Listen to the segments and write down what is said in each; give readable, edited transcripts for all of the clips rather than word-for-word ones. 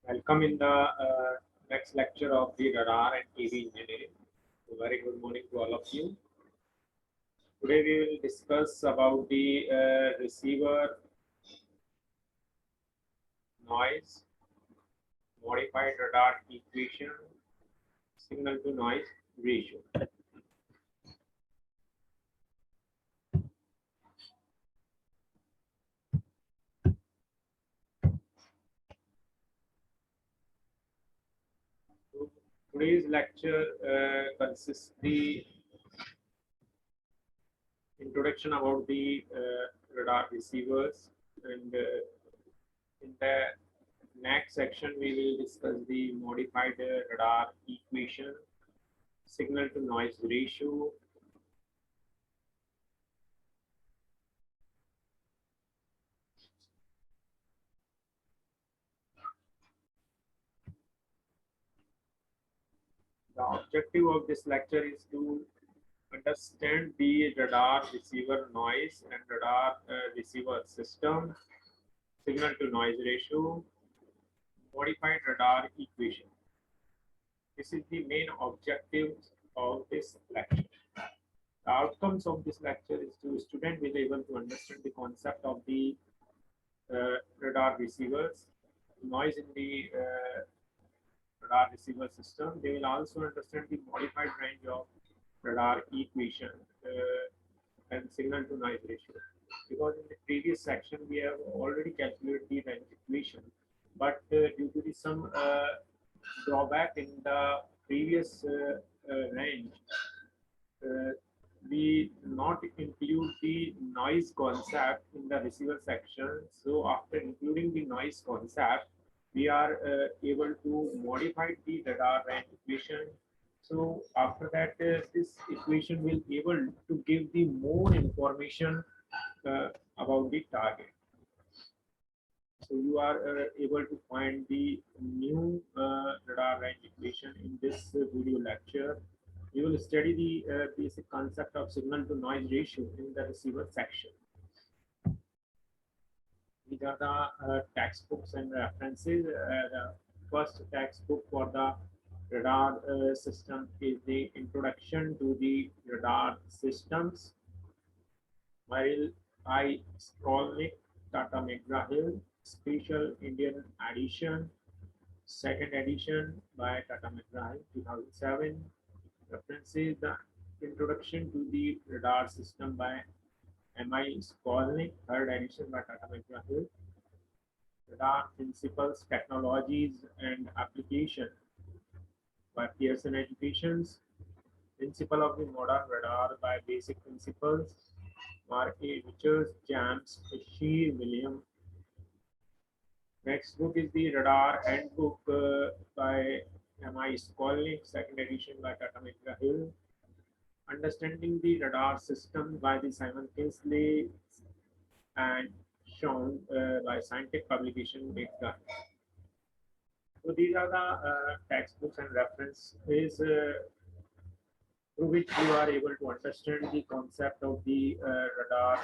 Welcome in the next lecture of the radar and TV engineering. So very good morning to all of you. Today we will discuss about the receiver noise, modified radar equation, signal to noise ratio. So today's lecture consists the introduction about the radar receivers, and in the next section we will discuss the modified radar equation, signal to noise ratio. The objective of this lecture is to understand the radar receiver noise and radar receiver system, signal to noise ratio, modified radar equation. This is the main objective of this lecture. The outcomes of this lecture is to student will able to understand the concept of the radar receivers, noise in the radar receiver system. They will also understand the modified range of radar equation and signal to noise ratio. Because in the previous section we have already calculated the range equation, but due to some drawback in the previous range, uh, we not include the noise concept in the receiver section. So after including the noise concept, we are able to modify the radar range equation. So after that, this equation will be able to give the more information about the target. So you are able to find the new radar range equation in this video lecture. We will study the basic concept of signal to noise ratio in the receiver section. These are the textbooks and references. The first textbook for the radar system is the Introduction to the Radar Systems, while I. Skolnick, Tata McGraw-Hill, Special Indian Edition, second edition by Tata McGraw-Hill, 2007. References: the Introduction to the Radar System by M.I. Skolnick, third edition by Tata McGraw-Hill. Radar Principles, Technologies and Application by Pearson Educations. Principle of the Modern Radar by Basic Principles, R.A. Richards, James Shear, William. Next book is the Radar Handbook by M.I. Skolnick, second edition by Tata McGraw-Hill. Understanding the Radar System by the Simon Kingsley and shown by Scientific Publication McGraw. So these are the textbooks and references through which you are able to understand the concept of the radar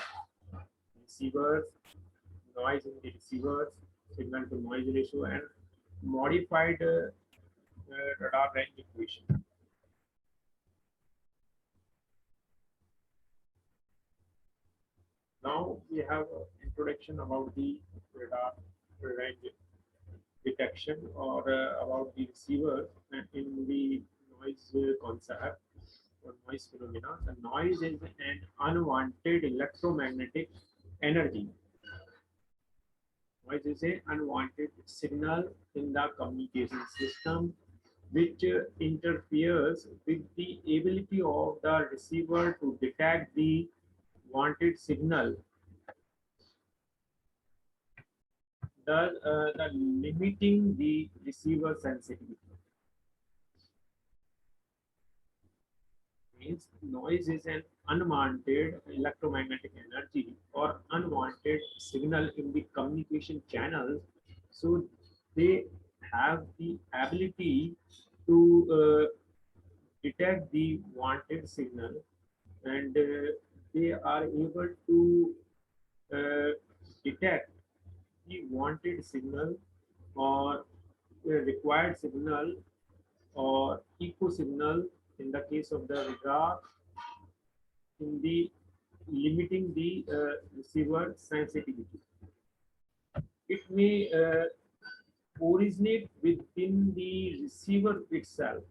receivers, noise in the receivers, signal to noise ratio, and modified radar range equation. Now we have an introduction about the radar range detection, or about the receiver in the noise concept or noise phenomena. The noise is an unwanted electromagnetic energy. Noise is an unwanted signal in the communication system which interferes with the ability of the receiver to detect the wanted signal, the limiting the receiver sensitivity. Means noise is an unwanted electromagnetic energy or unwanted signal in the communication channels. So they have the ability to detect the wanted signal, and they are able to detect the wanted signal or required signal or echo signal in the case of the radar in the limiting the receiver sensitivity. It may originate within the receiver itself,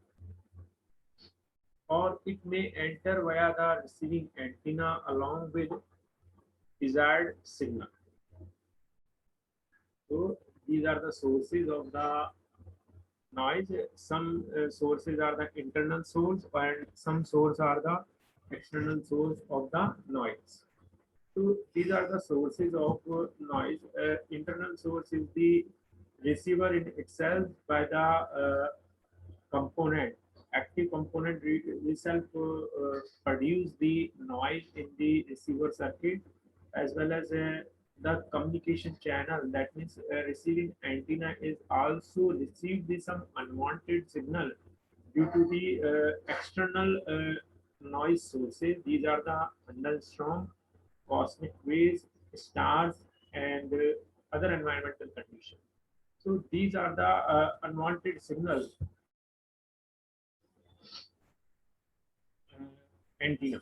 or it may enter via the receiving antenna along with desired signal. So these are the sources of the noise. Some sources are the internal source and some source are the external source of the noise. So these are the sources of noise. Internal source is the receiver in itself by the component, active component itself produce the noise in the receiver circuit, as well as the communication channel. That means receiving antenna is also received the some unwanted signal due to the external noise sources. These are the thunderstorm, cosmic rays, stars, and other environmental conditions. So these are the unwanted signals antenna.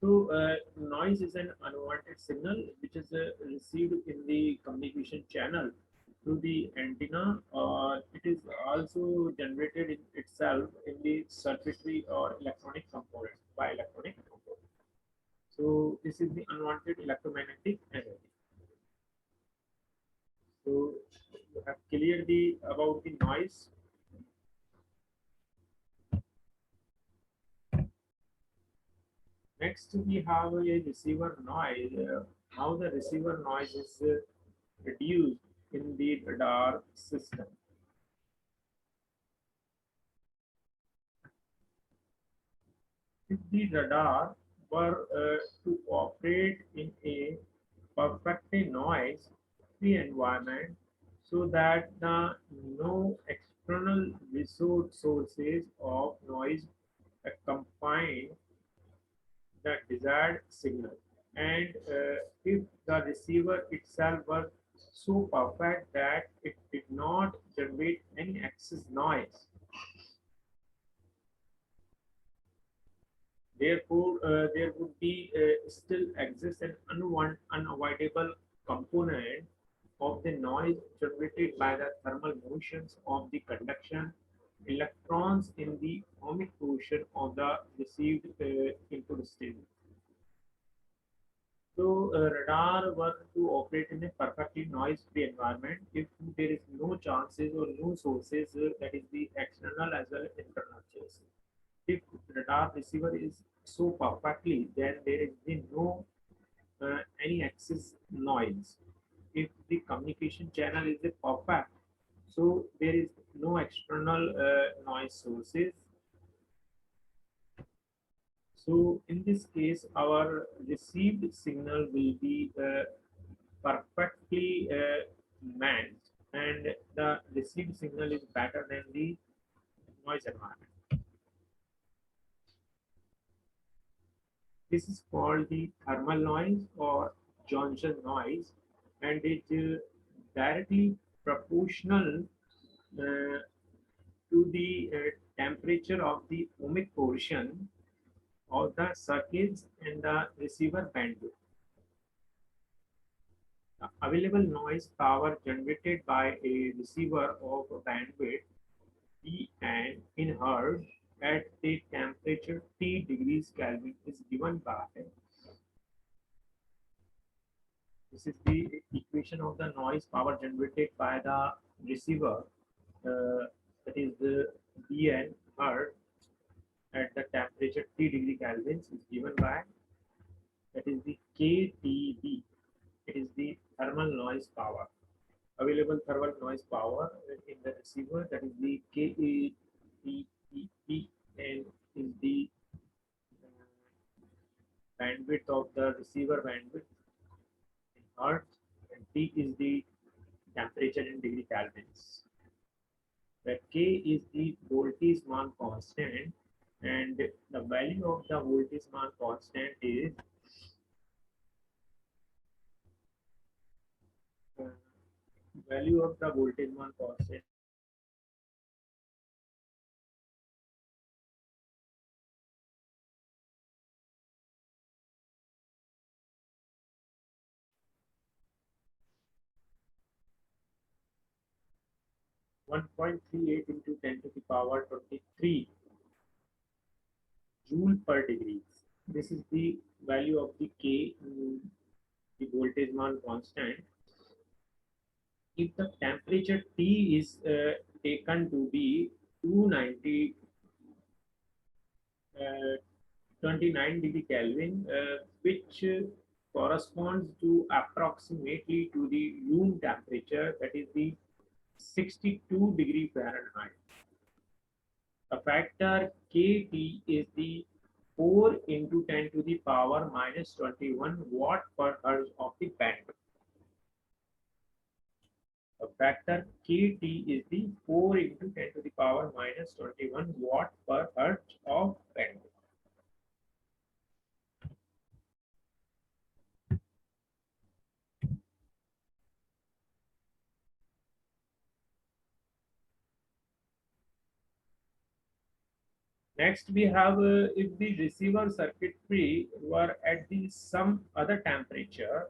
So noise is an unwanted signal which is received in the communication channel through the antenna. It is also generated in itself in the circuitry or electronic component by electronic component. So this is the unwanted electromagnetic energy. So you have cleared the about the noise. Next, we have a receiver noise. How the receiver noise is reduced in the radar system. If the radar were to operate in a perfectly noise-free environment, so that the no external sources of noise accompany the desired signal, and if the receiver itself was so perfect that it did not generate any excess noise, therefore there would be still exist an unavoidable component of the noise generated by the thermal motions of the conduction electrons in the ohmic portion of the received input state. So, radar were to operate in a perfectly noise-free environment if there is no chances or no sources, that is the external as well as internal sources. If radar receiver is so perfectly, then there is no any excess noise. If the communication channel is a perfect, so there is no external noise sources. So in this case, our received signal will be perfectly matched, and the received signal is better than the noise environment. This is called the thermal noise or Johnson noise, and it is directly proportional to the temperature of the ohmic portion of the circuits and the receiver bandwidth. The available noise power generated by a receiver of bandwidth Pn in Hertz at the temperature T degrees Kelvin is given by, this is the equation of the noise power generated by the receiver, that is the Bn Hertz at the temperature T degree Kelvin is given by, that is the KTB. It is the thermal noise power. Available thermal noise power in the receiver, that is the KETP, and is the bandwidth of the receiver bandwidth in hertz, and T is the temperature in degree Kelvins. The K is the Boltzmann constant, and the value of the Boltzmann constant is value of the Boltzmann constant. One point 38 into 10 to the power 23 joule per degree. This is the value of the K in the Boltzmann constant. If the temperature T is taken to be 290 uh, 29 degree Kelvin, which corresponds to approximately to the room temperature, that is the 62 degree Fahrenheit. The factor Kt is the 4 into 10 to the power minus 21 watt per hertz of the bandwidth. The factor Kt is the 4 into 10 to the power minus 21 watt per hertz of bandwidth. Next, we have if the receiver circuitry were at the some other temperature,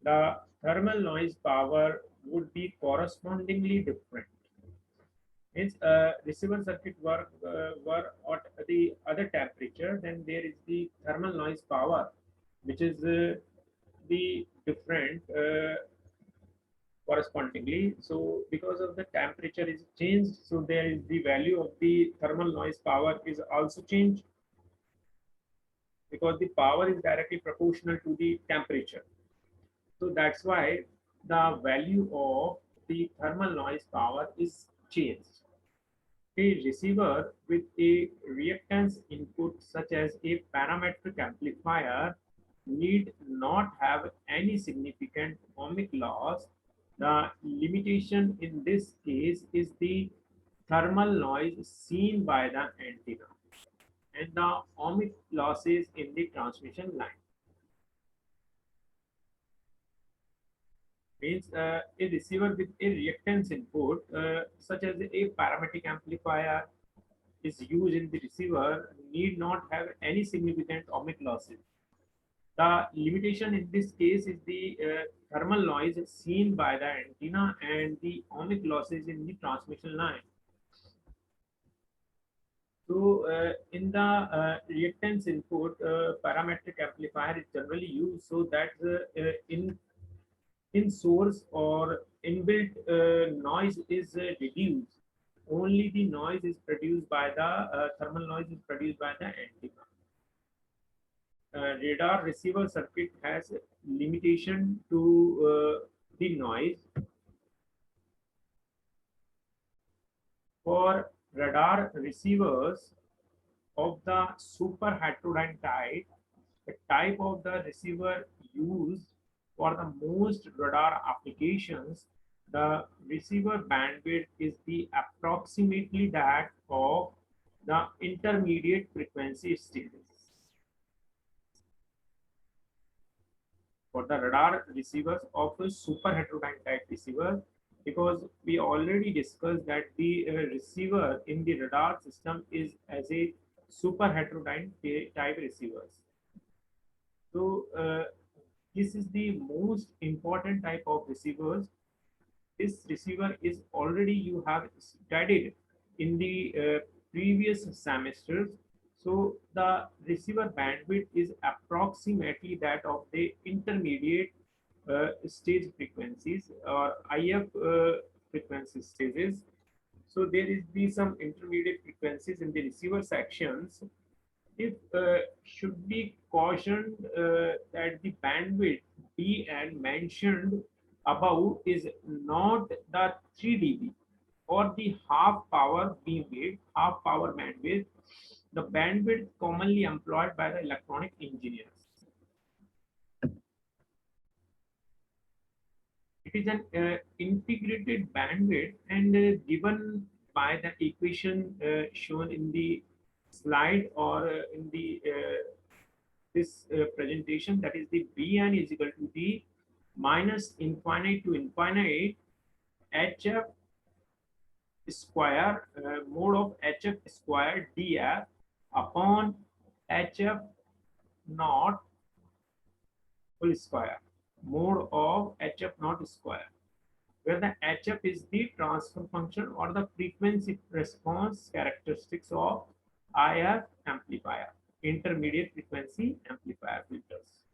the thermal noise power would be correspondingly different. Means receiver circuit were at the other temperature, then there is the thermal noise power, which is the different correspondingly. So because of the temperature is changed, so there is the value of the thermal noise power is also changed, because the power is directly proportional to the temperature. So that's why the value of the thermal noise power is changed. A receiver with a reactance input such as a parametric amplifier need not have any significant ohmic loss. The limitation in this case is the thermal noise seen by the antenna and the ohmic losses in the transmission line. Means a receiver with a reactance input such as a parametric amplifier is used in the receiver need not have any significant ohmic losses. The limitation in this case is the thermal noise seen by the antenna and the ohmic losses in the transmission line. So, in the reactance input, parametric amplifier is generally used so that in source or inbuilt noise is reduced. Only the noise is produced by the thermal noise is produced by the antenna. Radar receiver circuit has limitation to the noise. For radar receivers of the super heterodyne type, the type of the receiver used for the most radar applications, the receiver bandwidth is the approximately that of the intermediate frequency stages. For the radar receivers of a super heterodyne type receiver, because we already discussed that the receiver in the radar system is as a super heterodyne type receivers. So this is the most important type of receivers. This receiver is already you have studied in the previous semesters. So the receiver bandwidth is approximately that of the intermediate stage frequencies or IF frequency stages. So there is be some intermediate frequencies in the receiver sections. If should be cautioned that the bandwidth Bn mentioned above is not the 3 dB or the half power beamwidth, half power bandwidth, the bandwidth commonly employed by the electronic engineers. It is an integrated bandwidth and given by the equation shown in the slide or in the this presentation, that is the Bn is equal to the minus infinite to infinite HF square mode of HF square df upon HF naught whole square mode of HF naught square, where the HF is the transfer function or the frequency response characteristics of IF amplifier, intermediate frequency amplifier filters.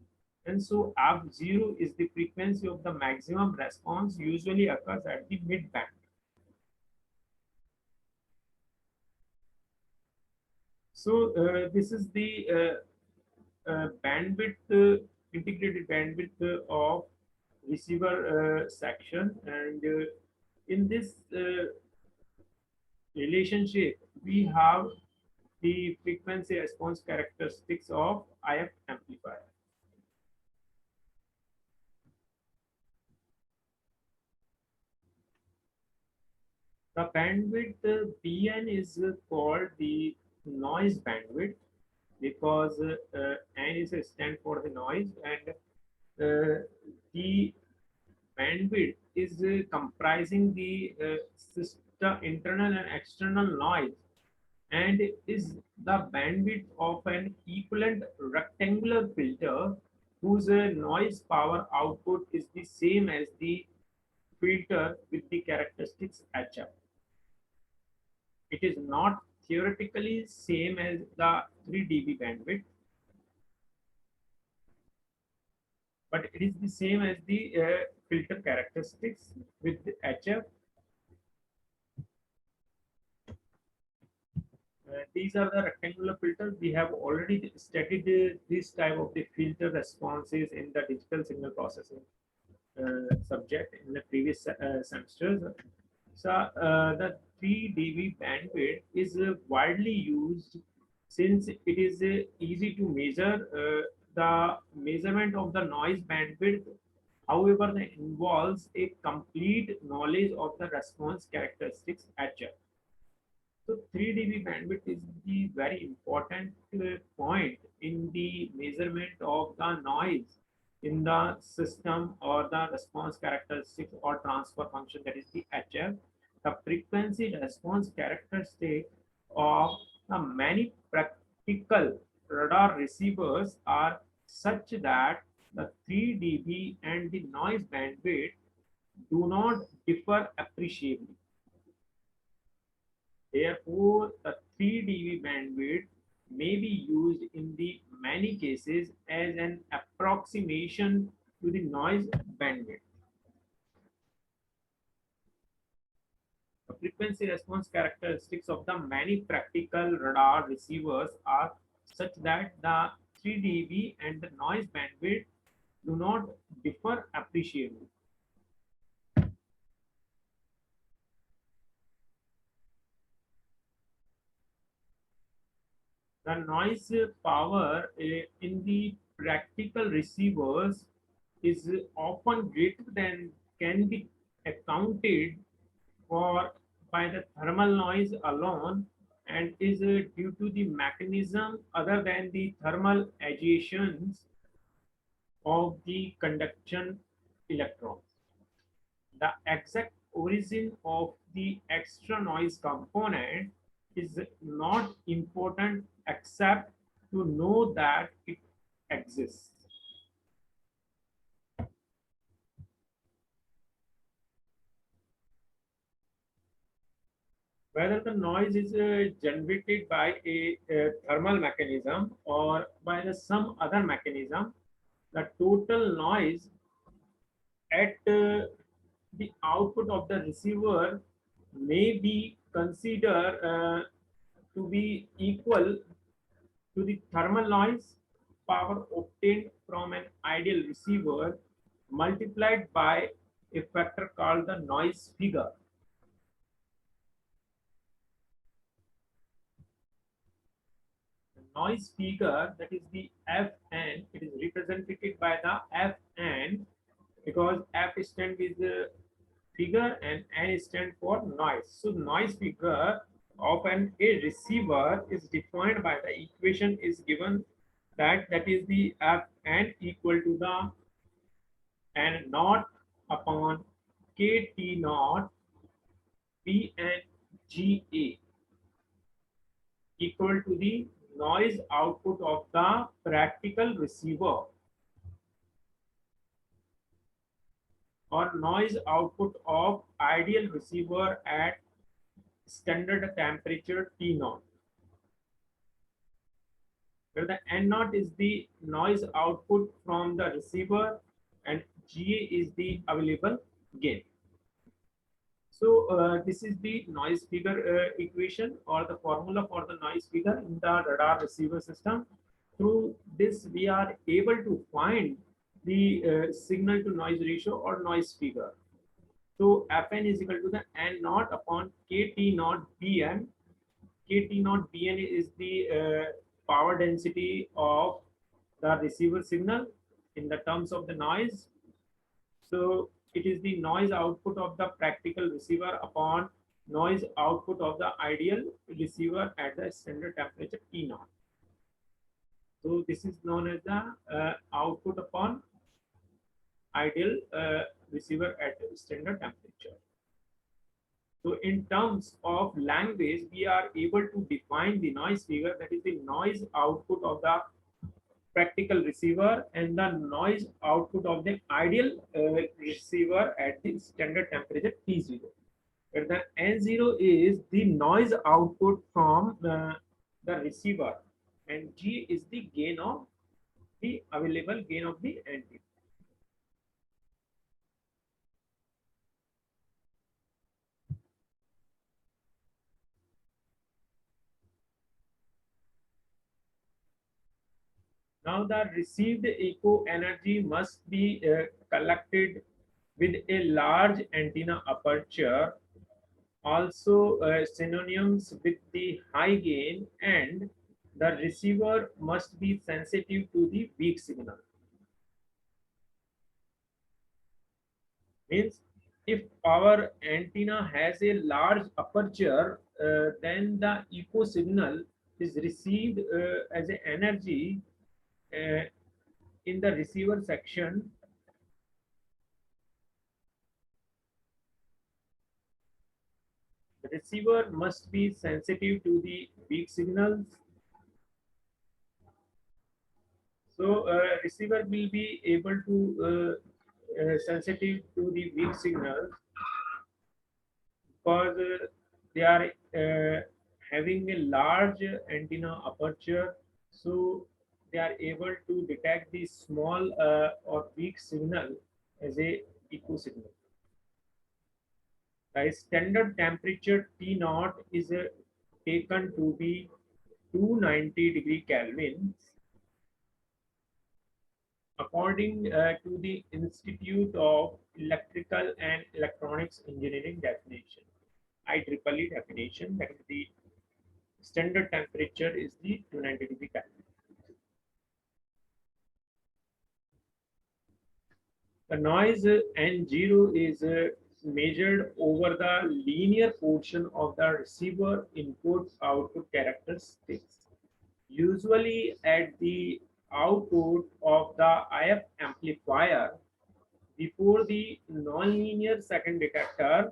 And so F0 is the frequency of the maximum response, usually occurs at the mid band. So this is the bandwidth, integrated bandwidth of receiver section, and in this relationship we have the frequency response characteristics of IF amplifier. The bandwidth Bn is called the noise bandwidth because N is a stand for the noise, and the bandwidth is comprising the system internal and external noise, and is the bandwidth of an equivalent rectangular filter whose noise power output is the same as the filter with the characteristics HF. It is not theoretically same as the 3 dB bandwidth, but it is the same as the filter characteristics with the HF. These are the rectangular filters. We have already studied this type of the filter responses in the digital signal processing subject in the previous semesters. So the 3 dB bandwidth is widely used since it is easy to measure. The measurement of the noise bandwidth, however, that involves a complete knowledge of the response characteristics HF. So 3 dB bandwidth is the very important point in the measurement of the noise in the system or the response characteristics or transfer function, that is the HF. The frequency response characteristic of the many practical radar receivers are such that the 3 dB and the noise bandwidth do not differ appreciably. Therefore, the 3 dB bandwidth may be used in the many cases as an approximation to the noise bandwidth. The frequency response characteristics of the many practical radar receivers are such that the 3 dB and the noise bandwidth do not differ appreciably. The noise power in the practical receivers is often greater than can be accounted for by the thermal noise alone, and is due to the mechanism other than the thermal agitations of the conduction electrons. The exact origin of the extra noise component is not important except to know that it exists. Whether the noise is generated by a thermal mechanism or by some other mechanism, the total noise at the output of the receiver may be considered to be equal to the thermal noise power obtained from an ideal receiver multiplied by a factor called the noise figure. The noise figure, that is the Fn, it is represented by the Fn because F stand is the figure and N stand for noise. So noise figure of a receiver is defined by the equation is given that is the Fn equal to the N naught upon Kt naught BNGA equal to the noise output of the practical receiver or noise output of ideal receiver at standard temperature T naught, where the N naught is the noise output from the receiver and GA is the available gain. So this is the noise figure equation or the formula for the noise figure in the radar receiver system. Through this, we are able to find the signal to noise ratio or noise figure. So Fn is equal to the N naught upon Kt naught Bn. Kt naught Bn is the power density of the receiver signal in the terms of the noise. So it is the noise output of the practical receiver upon noise output of the ideal receiver at the standard temperature T naught. So this is known as the output upon ideal receiver at standard temperature. So in terms of language, we are able to define the noise figure, that is the noise output of the practical receiver and the noise output of the ideal receiver at the standard temperature T0. Where the N0 is the noise output from the receiver and G is the gain of the available gain of the NT. Now the received echo energy must be collected with a large antenna aperture, also synonyms with the high gain, and the receiver must be sensitive to the weak signal. Means if our antenna has a large aperture, then the echo signal is received as an energy uh, in the receiver section. The receiver must be sensitive to the weak signals. So receiver will be able to sensitive to the weak signals because they are having a large antenna aperture. So they are able to detect the small or weak signal as a echo signal. The standard temperature T naught is taken to be 290 Kelvin according to the Institute of Electrical and Electronics Engineering definition, IEEE definition, that is the standard temperature is the 290 Kelvin. The noise N0 is measured over the linear portion of the receiver input output characteristics, usually at the output of the IF amplifier before the nonlinear second detector.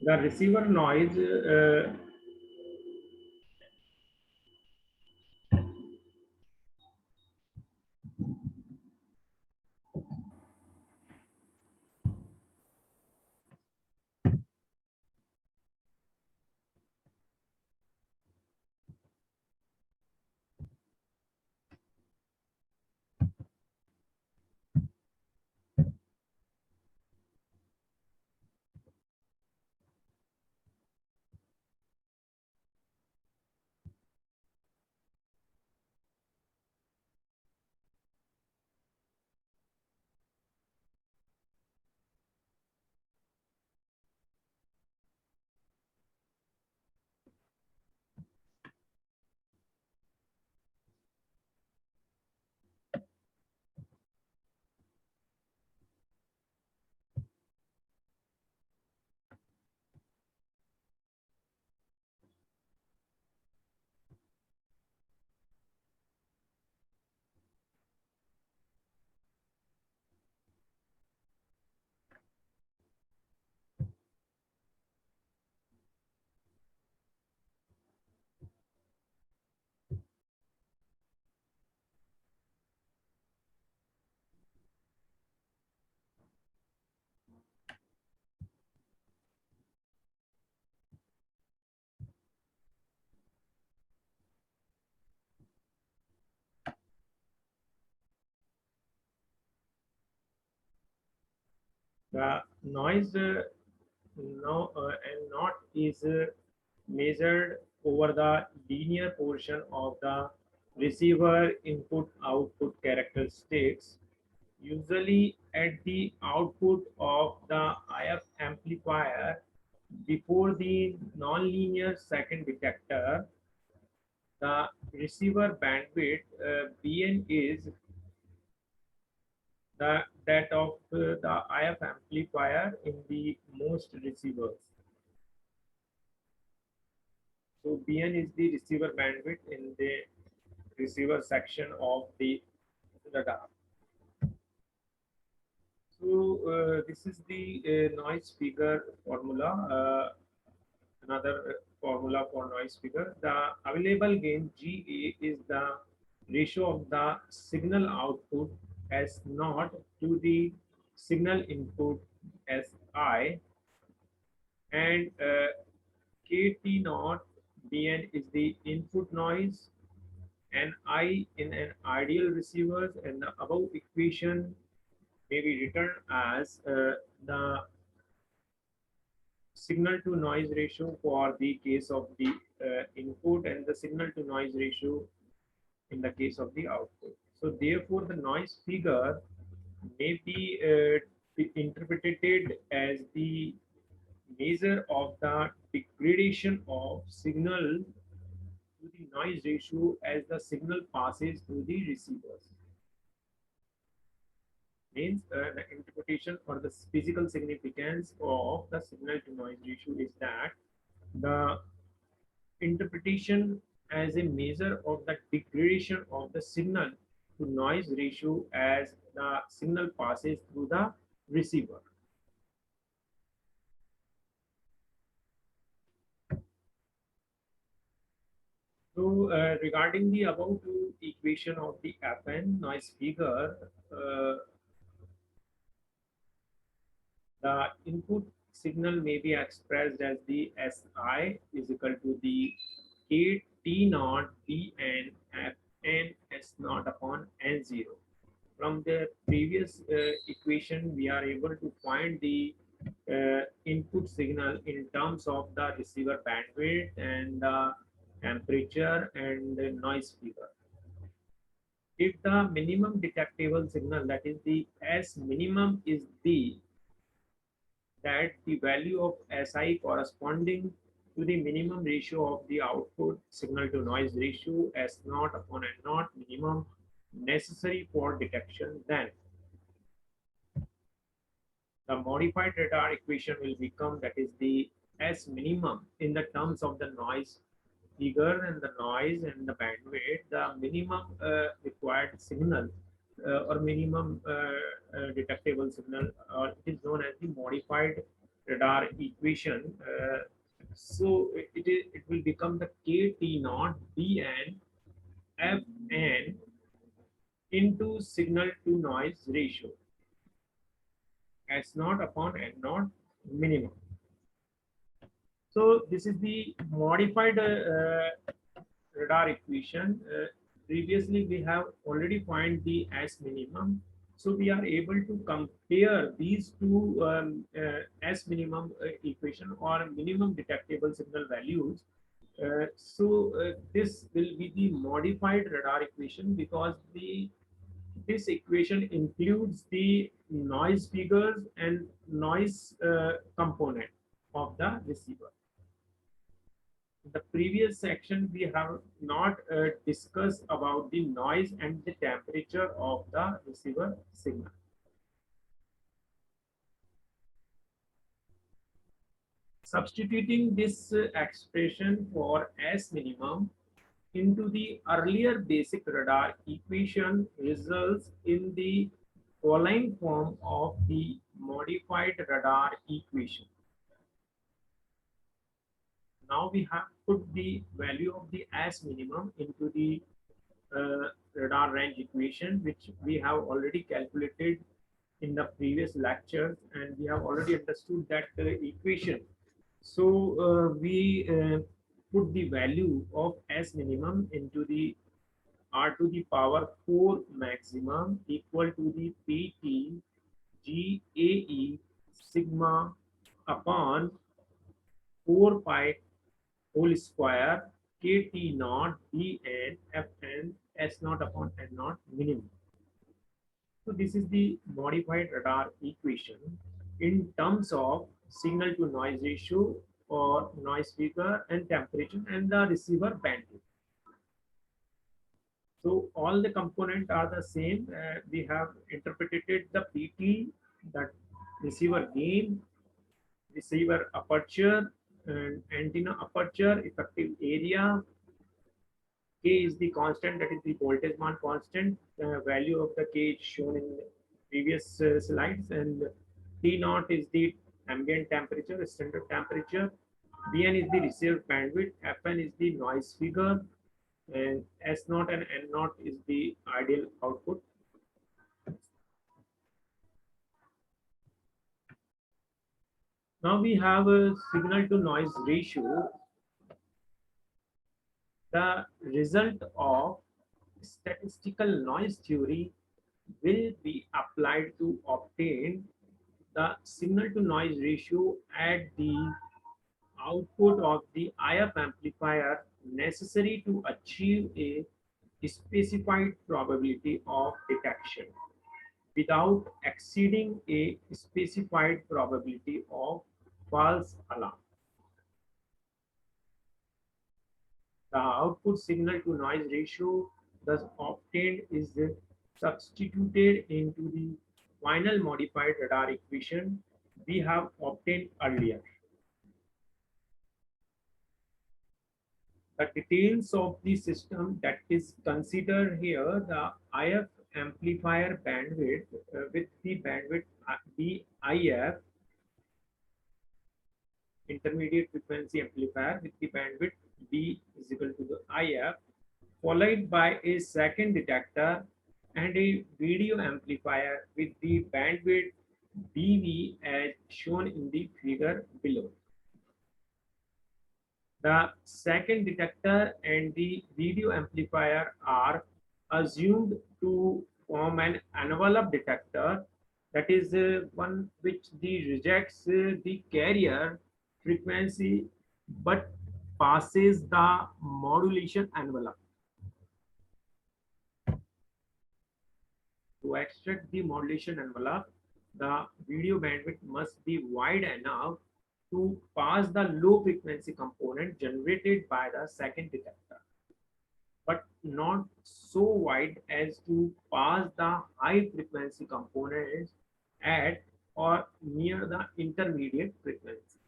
The receiver noise The noise no, and not is measured over the linear portion of the receiver input output characteristics, usually at the output of the IF amplifier before the nonlinear second detector. The receiver bandwidth Bn is that of the IF amplifier in the most receivers. So Bn is the receiver bandwidth in the receiver section of the radar. So this is the noise figure formula. Another formula for noise figure. The available gain GA is the ratio of the signal output S naught to the signal input Si, and KT naught Bn is the input noise, and I in an ideal receivers, and the above equation may be written as the signal to noise ratio for the case of the input and the signal to noise ratio in the case of the output. So therefore the noise figure may be interpreted as the measure of the degradation of signal to the noise ratio as the signal passes through the receivers. Means the interpretation or the physical significance of the signal to noise ratio is that the interpretation as a measure of the degradation of the signal to noise ratio as the signal passes through the receiver. So regarding the above two equation of the FN noise figure, the input signal may be expressed as the Si is equal to the K T naught Bn Fn S naught upon N0. From the previous equation, we are able to find the input signal in terms of the receiver bandwidth and the temperature and the noise figure. If the minimum detectable signal, that is the S minimum, is that the value of Si corresponding to the minimum ratio of the output signal to noise ratio S naught upon N naught minimum necessary for detection, then the modified radar equation will become, that is the S minimum in the terms of the noise figure and the noise and the bandwidth, the minimum required signal or minimum detectable signal, or it is known as the modified radar equation. It will become the KT naught Bn Fn into signal to noise ratio S naught upon N naught minimum. So this is the modified radar equation. Previously, we have already found the S minimum. So we are able to compare these two S minimum equation or minimum detectable signal values. This will be the modified radar equation, because this equation includes the noise figures and noise component of the receiver. In the previous section, we have not discussed about the noise and the temperature of the receiver signal. Substituting this expression for S minimum into the earlier basic radar equation results in the following form of the modified radar equation. Now we have put the value of the S minimum into the radar range equation, which we have already calculated in the previous lectures, and we have already understood that equation. So we put the value of S minimum into the R to the power 4 maximum equal to the PT GAE sigma upon 4 pi whole square kt naught dn fn s naught upon n naught minimum. So this is the modified radar equation in terms of signal to noise ratio or noise figure and temperature and the receiver bandwidth. So all the components are the same. We have interpreted the PT, that receiver gain, receiver aperture, and antenna aperture, effective area. K is the constant, that is the voltage मान constant. Value of the K is shown in the previous slides, and T naught is the ambient temperature, standard temperature. Bn is the receiver bandwidth. Fn is the noise figure, and S naught and N naught is the ideal output. Now we have a signal to noise ratio. The result of statistical noise theory will be applied to obtain the signal to noise ratio at the output of the IF amplifier necessary to achieve a specified probability of detection without exceeding a specified probability of false alarm. The output signal to noise ratio thus obtained is substituted into the final modified radar equation we have obtained earlier. The details of the system that is considered here, the IF amplifier bandwidth with the bandwidth BIF, intermediate frequency amplifier with the bandwidth B is equal to the IF, followed by a second detector and a video amplifier with the bandwidth BV as shown in the figure below. The second detector and the video amplifier are assumed to form an envelope detector, that is one which rejects the carrier frequency but passes the modulation envelope. To extract the modulation envelope, the video bandwidth must be wide enough to pass the low frequency component generated by the second detector, but not so wide as to pass the high frequency components at or near the intermediate frequency.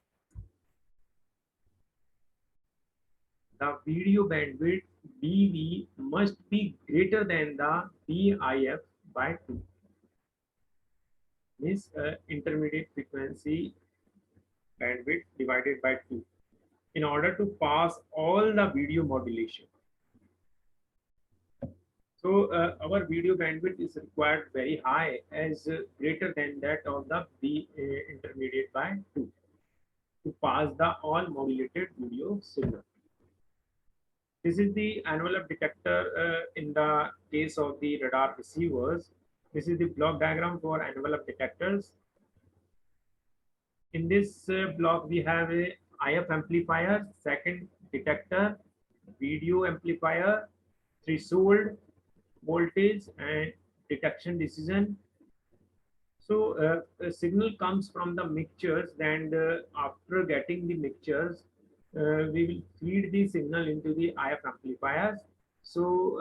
The video bandwidth BV must be greater than the BIF by 2. Means intermediate frequency bandwidth divided by 2 in order to pass all the video modulation. So our video bandwidth is required very high, as greater than that of the B intermediate by 2 to pass the all modulated video signal. This is the envelope detector in the case of the radar receivers. This is the block diagram for envelope detectors. In this block, we have a IF amplifier, second detector, video amplifier, threshold, voltage, and detection decision. So a signal comes from the mixtures, and after getting the mixtures, we will feed the signal into the IF amplifiers. So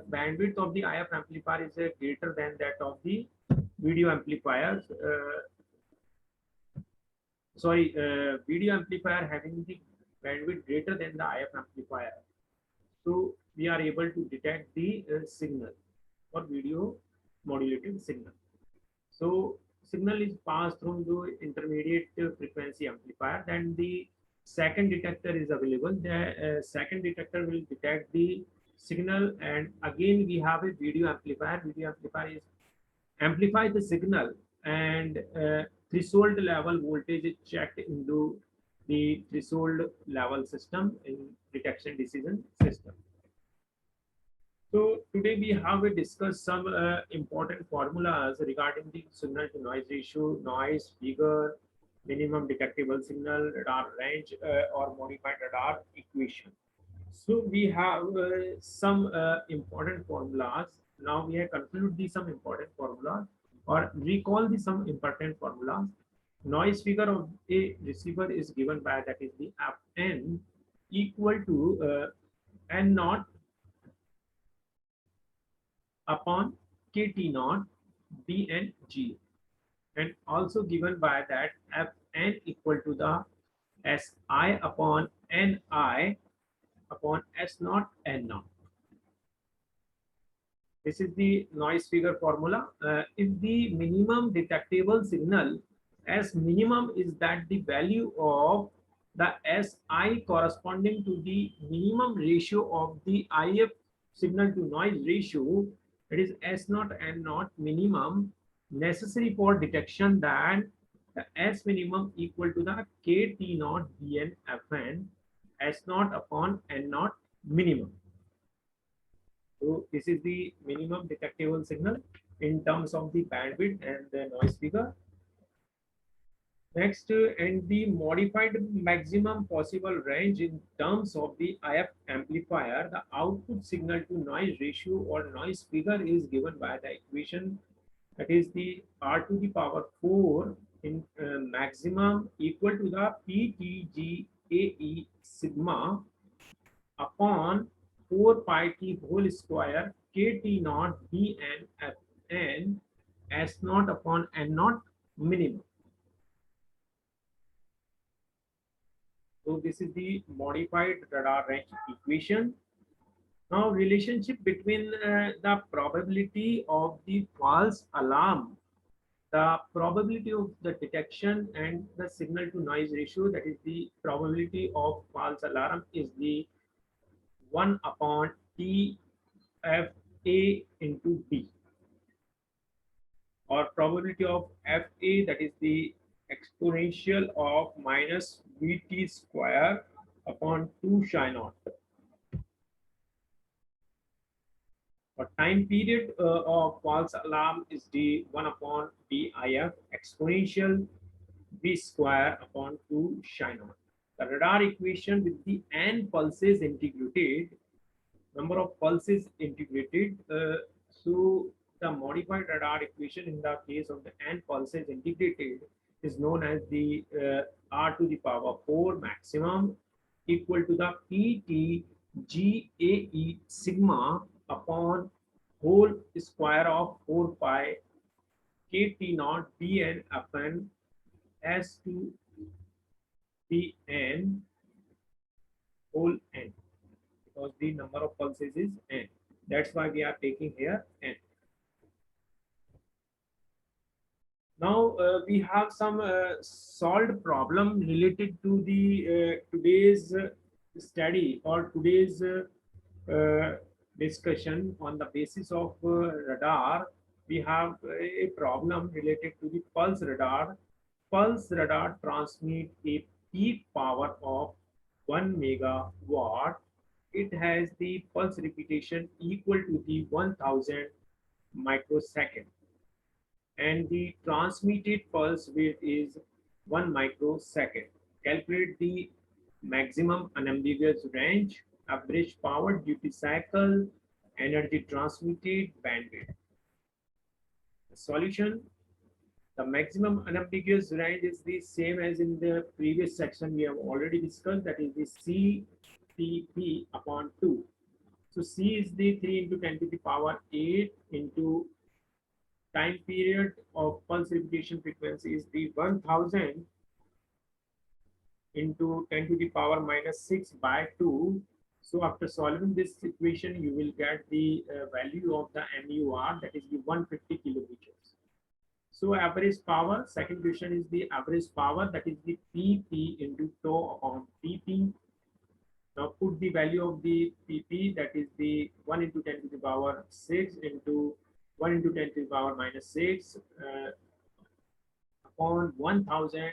bandwidth of the IF amplifier is greater than that of the video amplifiers. Video amplifier having the bandwidth greater than the IF amplifier. So we are able to detect the signal or video modulated signal. So signal is passed through the intermediate frequency amplifier. Then the second detector is available. The second detector will detect the signal, and again we have a video amplifier. Video amplifier is amplify the signal, and threshold level voltage is checked into the threshold level system in detection decision system. So today we have discussed some important formulas regarding the signal to noise ratio, noise figure, minimum detectable signal, radar range, or modified radar equation. So we have some important formulas. Now we have concluded the some important formulas or recall the some important formulas. Noise figure of a receiver is given by, that is the Fn equal to n naught upon kt naught bn g, and also given by that Fn equal to the Si upon Ni upon S naught N naught. This is the noise figure formula. If the minimum detectable signal as minimum is that the value of the Si corresponding to the minimum ratio of the IF signal to noise ratio, that is S naught N naught minimum necessary for detection, that the S minimum equal to the KT naught Bn Fn S naught upon N naught minimum. So this is the minimum detectable signal in terms of the bandwidth and the noise figure. Next, and the modified maximum possible range in terms of the IF amplifier, the output signal to noise ratio or noise figure is given by the equation, that is the R to the power 4 in maximum equal to the PTGAE sigma upon 4 pi t whole square kt naught bn fn s naught upon n naught minimum. So this is the modified radar range equation. Now relationship between the probability of the false alarm, the probability of the detection and the signal to noise ratio, that is the probability of false alarm, is the 1 upon T f a into b, or probability of fa, that is the exponential of minus vt square upon 2 psi naught. For time period of false alarm is the 1 upon dif exponential v square upon 2 psi naught. The radar equation with the n pulses integrated, number of pulses integrated. So the modified radar equation in the case of the n pulses integrated is known as the R to the power 4 maximum equal to the PT GAE sigma upon whole square of 4 pi KT naught Bn upon S to Bn whole n, because the number of pulses is n. That's why we are taking here n. Now we have some solved problem related to the today's study or today's discussion on the basis of radar. We have a problem related to the pulse radar. Pulse radar transmit a peak power of 1 megawatt. It has the pulse repetition equal to the 1000 microsecond, and the transmitted pulse width is 1 microsecond. Calculate the maximum unambiguous range, average power, duty cycle, energy transmitted, bandwidth. The solution: the maximum unambiguous range is the same as in the previous section we have already discussed, that is the CTP upon 2. So C is the 3 into 10 to the power 8 into time period of pulse repetition frequency is the 1000 into 10 to the power minus 6 by 2. So after solving this equation, you will get the value of the MUR, that is the 150 kilometers. So average power, second question is the average power, that is the PP into tau upon PP. Now put the value of the PP, that is the 1 into 10 to the power 6 into 1 into 10 to the power minus 6 upon 1000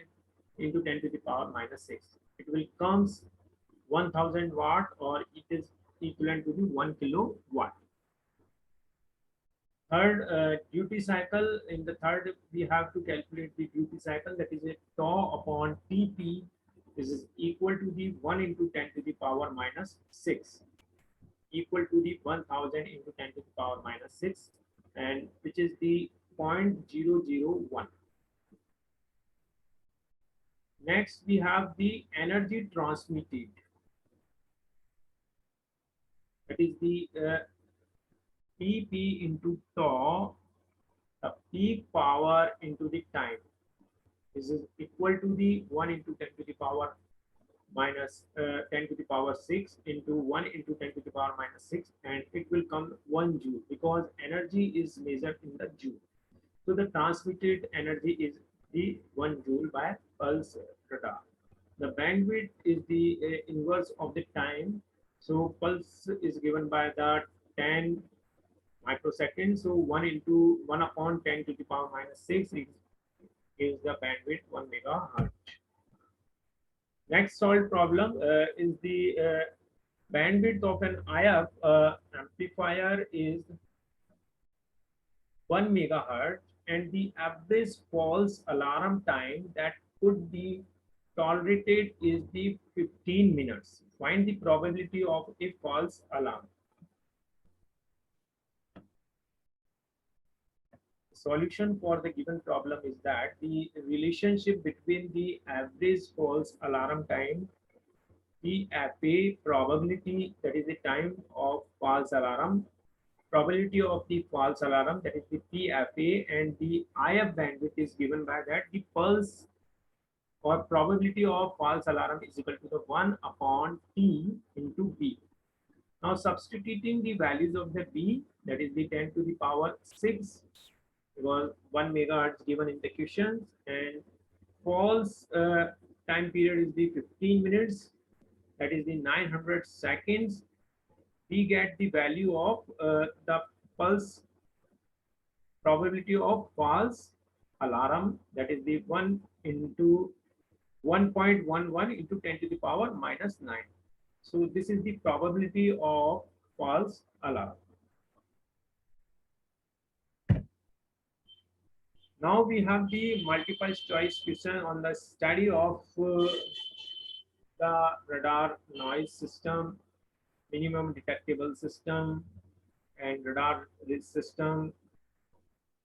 into 10 to the power minus 6. It will comes 1000 watt, or it is equivalent to the 1 kilowatt. Third, duty cycle. In the third, we have to calculate the duty cycle, that is a tau upon Tp. This is equal to the 1 into 10 to the power minus 6, equal to the 1000 into 10 to the power minus 6, and which is the 0.001. Next, we have the energy transmitted. That is the Tp into tau, the peak power into the time. This is equal to the 1 into 10 to the power minus 10 to the power 6 into 1 into 10 to the power minus 6, and it will come 1 joule because energy is measured in the joule. So the transmitted energy is the 1 joule by pulse radar. The bandwidth is the inverse of the time. So pulse is given by the 10 microseconds. So 1 into 1 upon 10 to the power minus 6 is the bandwidth 1 megahertz. Next solved problem is the bandwidth of an IF amplifier is 1 megahertz, and the average false alarm time that could be tolerated is the 15 minutes. Find the probability of a false alarm. Solution for the given problem is that the relationship between the average false alarm time, PFA probability, that is the time of false alarm, probability of the false alarm, that is the PFA, and the IF bandwidth is given by that the pulse or probability of false alarm is equal to the 1 upon T into B. Now substituting the values of the B, that is the 10 to the power 6, because 1 megahertz given in the questions, and false time period is the 15 minutes, that is the 900 seconds. We get the value of the pulse probability of false alarm, that is the 1 into 1.11 into 10 to the power minus 9. So this is the probability of false alarm. Now we have the multiple choice question on the study of the radar noise system, minimum detectable system, and radar system,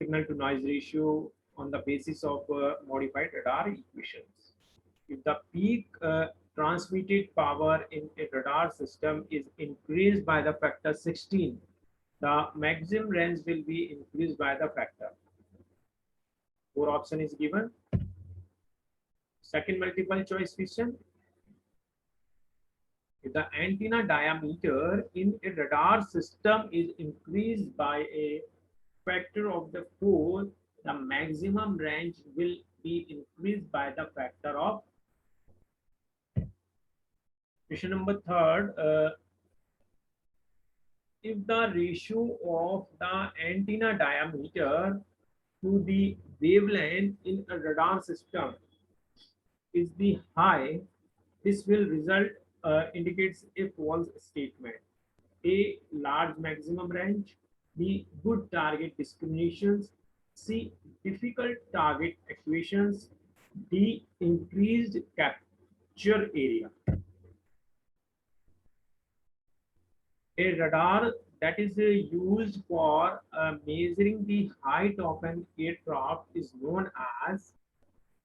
signal to noise ratio on the basis of modified radar equations. If the peak transmitted power in a radar system is increased by the factor 16, the maximum range will be increased by the factor. 4 option is given. Second multiple choice question. If the antenna diameter in a radar system is increased by a factor of the 4, the maximum range will be increased by the factor of. Question number third. If the ratio of the antenna diameter to the wavelength in a radar system is the high, this will result indicates a false statement. A, large maximum range. B, good target discriminations. C, difficult target equations. D, increased capture area. A radar that is used for measuring the height of an aircraft is known as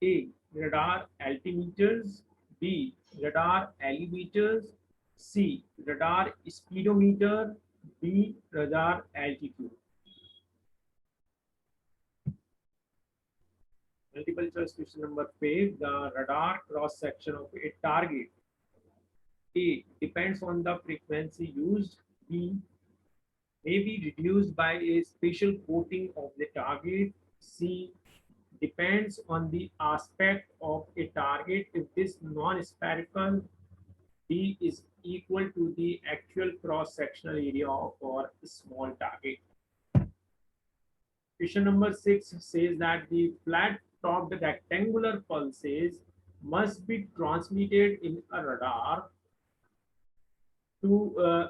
A, radar altimeters. B, radar elevators. C, radar speedometer. D, radar altitude. Multiple choice question number 5. The radar cross section of a target. A, depends on the frequency used. B, may be reduced by a special coating of the target. C, depends on the aspect of a target. If this non-spherical, D is equal to the actual cross-sectional area for a small target. Question number 6 says that the flat-topped rectangular pulses must be transmitted in a radar to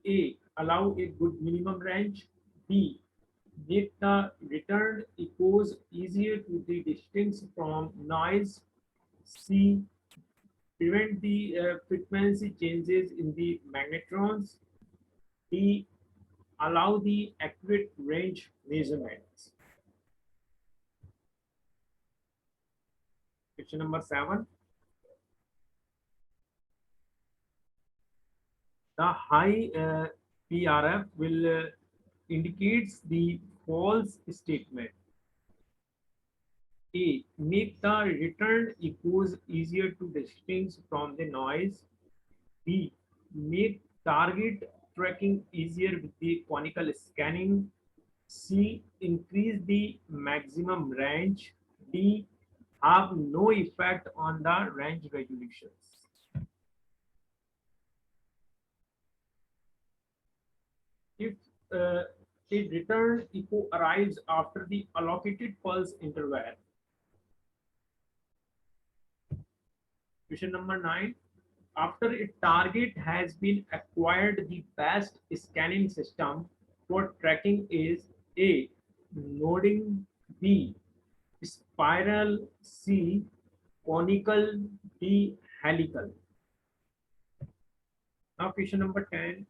A, allow a good minimum range. B, make the returned echoes easier to be distinct from noise. C. Prevent the frequency changes in the magnetrons. D. Allow the accurate range measurements. Question number 7. The high PRF will indicates the false statement. A. Make the returned echoes easier to distinguish from the noise. B. Make target tracking easier with the conical scanning. C. Increase the maximum range. D. Have no effect on the range resolutions. If uh, a return echo arrives after the allocated pulse interval. Question number 9. After a target has been acquired, the best scanning system for tracking is A. Noding, B. Spiral, C. Conical, D. Helical. Now, question number 10.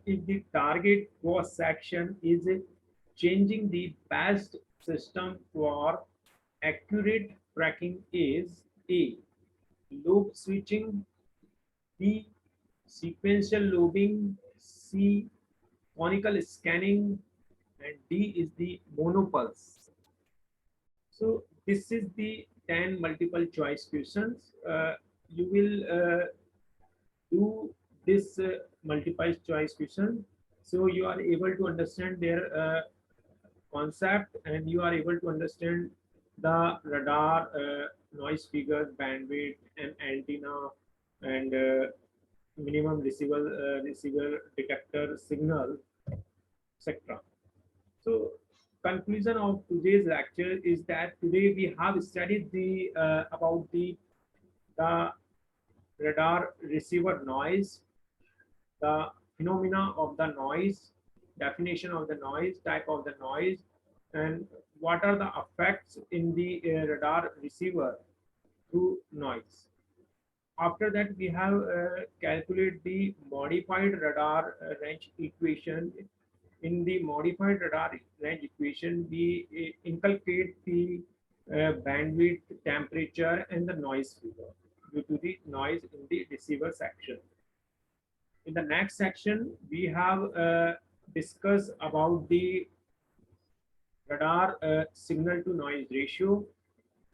If the target cross section is changing, the best system for accurate tracking is A. Lobe switching, B. Sequential lobing, C. Conical scanning, and D is the monopulse. So this is the 10 multiple choice questions. You will do this multiple choice question, so you are able to understand their concept, and you are able to understand the radar noise figures, bandwidth, and antenna, and minimum receiver detector signal, etc. So conclusion of today's lecture is that today we have studied the about the radar receiver noise, the phenomena of the noise, definition of the noise, type of the noise, and what are the effects in the radar receiver through noise. After that, we have calculate the modified radar range equation. In the modified radar range equation, we inculcate the bandwidth, temperature, and the noise figure due to the noise in the receiver section. In the next section, we have discussed about the radar signal to noise ratio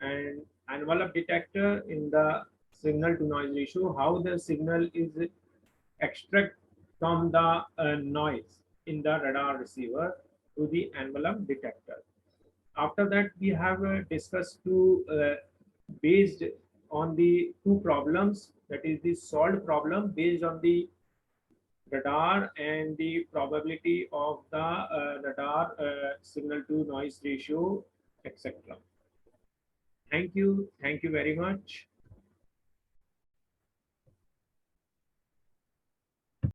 and envelope detector in the signal to noise ratio, how the signal is extract from the noise in the radar receiver to the envelope detector. After that, we have discussed based on the two problems, that is the solved problem based on the radar and the probability of the radar signal to noise ratio, etc. Thank you very much.